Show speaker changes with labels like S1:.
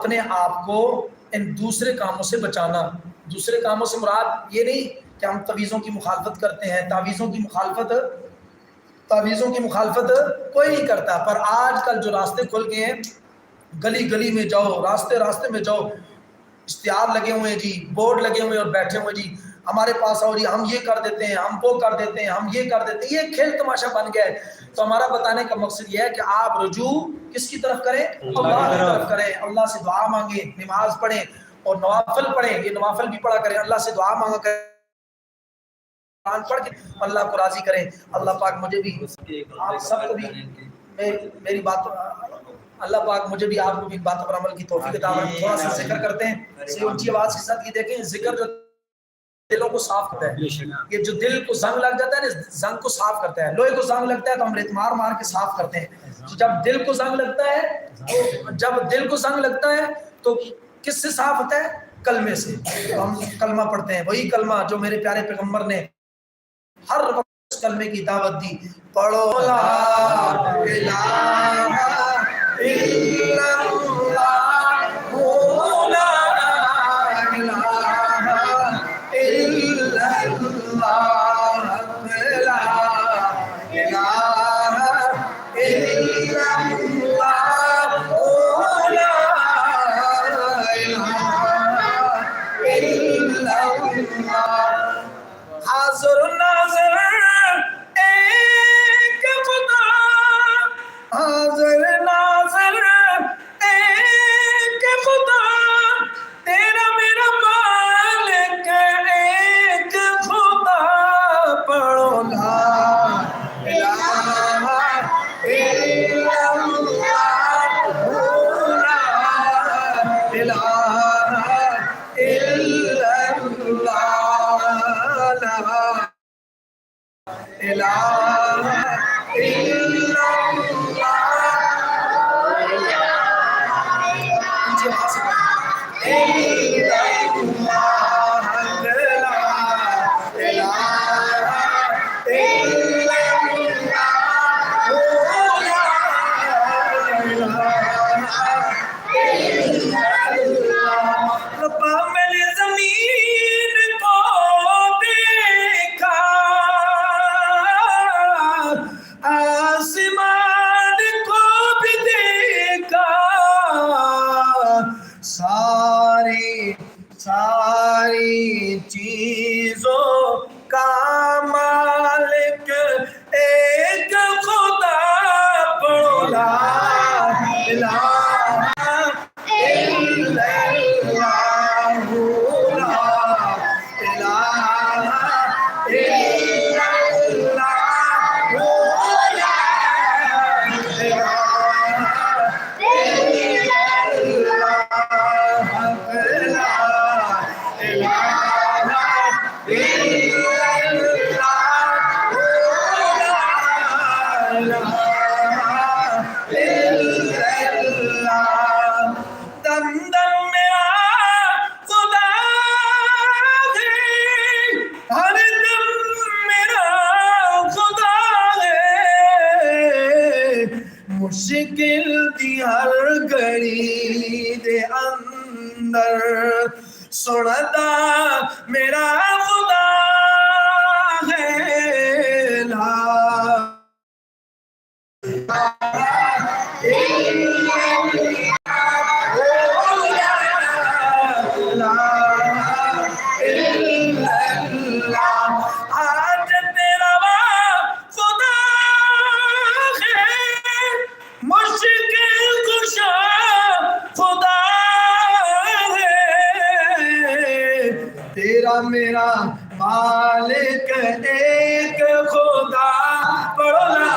S1: اپنے آپ کو ان دوسرے کاموں سے بچانا. دوسرے کاموں سے مراد یہ نہیں کہ ہم تعویذوں کی مخالفت کرتے ہیں. تعویذوں کی مخالفت کوئی نہیں کرتا. پر آج کل جو راستے کھل گئے ہیں، گلی گلی میں جاؤ، راستے میں جاؤ، اشتہار لگے ہوئے ہیں جی، بورڈ لگے ہوئے اور بیٹھے ہوئے جی ہمارے پاس آؤ جی، ہم یہ کر دیتے ہیں، ہم وہ کر دیتے ہیں، ہم یہ کر دیتے ہیں. یہ کھیل تماشا بن گیا ہے. تو ہمارا بتانے کا مقصد یہ ہے کہ آپ رجوع کس کی طرف کریں؟ اللہ کی طرف کریں. اللہ سے دعا مانگیں، نماز پڑھیں اور نوافل پڑھیں. یہ نوافل بھی پڑھا کریں. اللہ سے دعا مانگا کریں، قرآن پڑھ کے اللہ کو راضی کریں. اللہ پاک مجھے بھی آپ سب کو بھی میری بات، اللہ پاک مجھے بھی آپ کو بھی باتوں پر عمل کی توفیق عطا فرمائے. تھوڑا سا ذکر کرتے ہیں سے اونچی آواز کے ساتھ. یہ دیکھیں ذکر جو دلوں کو صاف کرتا ہے. یہ جو دل کو زنگ لگ جاتا ہے نا، زنگ کو صاف کرتا ہے. لوہے کو زنگ لگتا ہے تو ہم ریت مار مار کے صاف کرتے ہیں. تو جب دل کو زنگ لگتا ہے تو کس سے صاف ہوتا ہے؟ کلمے سے. تو ہم کلمہ پڑھتے ہیں، وہی کلمہ جو میرے پیارے پیغمبر نے ہر وقت اس کلمے کی دعوت دی. پڑھو لا الہ الا اللہ لا الہ الا اللہ لا الہ الا اللہ لا الہ الا اللہ. حاضر ناظر ایک خدا، حاضر ناظر ایک خدا، تیرا میرا مالک ایک خدا. پڑھو لا الہ الا اللہ لا الہ الا اللہ لا الہ الا اللہ. ربا میں نے زمین کو دیکھا، آسمان کو بھی دیکھا، ساری چیزوں کا مالک ایک خدا. پڑھو لا الہ الا اللہ لا الہ الا اللہ لا دم دم میرا خدا ہے، ہر دم میرا خدا ہے. مشکل دی ہر گھڑی دے اندر سندا میرا خدا ہے. لا آج تیرا خدا ہے، مشکل کشا خدا ہے. تیرا میرا مالک ایک خدا. پڑھو لا